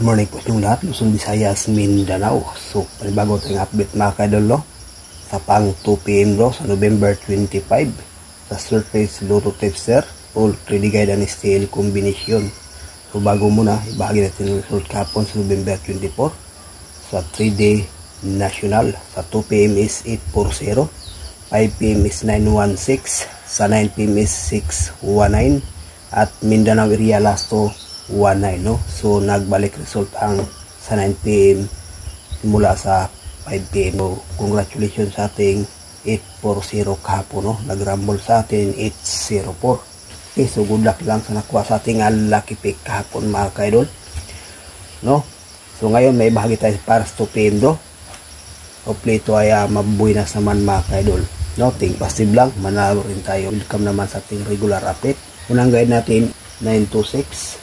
Good morning po yung lahat, Luzon, Visayas, Mindanao. So, panibago tayong update mga kaidol, no? Sa pang 2 PM bro, sa November 25, sa surface Lotto Tipster, all 3D guide and style combination. So, bago muna, ibahagi natin yung result kahapon sa November 24. Sa 3D national, sa 2 PM is 840, 5 PM is 916, sa 9 PM is 619, at Mindanao area last to 19, no? So nagbalik result ang sa 9 PM mula sa 5 PM. So, congratulations sa ating 840 kahapon, no? Nagrumble sa atin 804. Okay, so good luck lang sa nakuha sa ating lucky pick kahapon mga kaidol, no? So ngayon may bahagi tayo para sa 2 PM do. Hopefully ito ay mabuinas naman mga kaidol, no? Think positive lang, manalo rin tayo. Welcome naman sa ating regular update. Unang guide natin 926,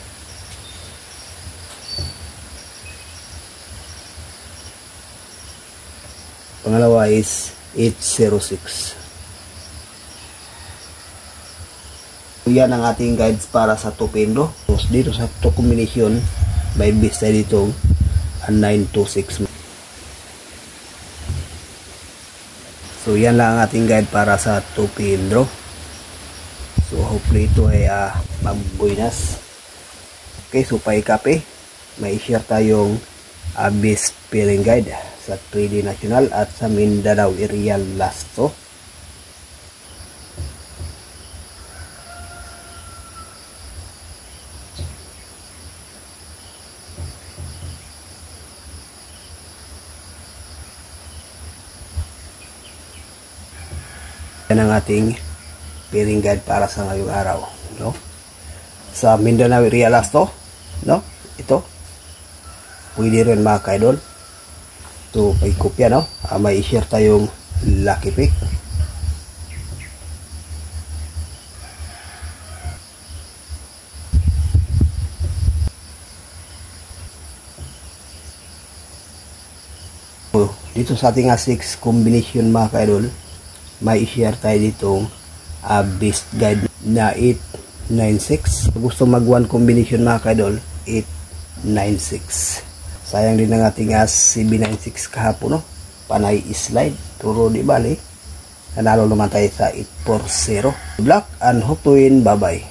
pangalawa is 806. Yan ang ating guides para sa 2 PM do. So, dito sa 2 combination may base tayo dito 926. So yan lang ang ating guide para sa 2 PM do. So hopefully ito ay magbuinas. Okay, so paikape, may share tayong base pairing guide sa 3D national at sa Mindanao area last to. Yan ang ating pairing guide para sa ngayong araw, no? Sa Mindanao area last to, no? Ito pwede rin mga kaidol. So may kopya, no? May share tayong lucky pick. So, dito sa ating 6 combination mga kaidol, may share tayo ditong base guide na 896. Gusto mag 1 combination mga kaidol, 896. Sayang din ang ating CB96 kahapon, no? Panay slide, turo di bali. Nanalo naman tayo sa 840. Good luck and hope to win. Bye bye.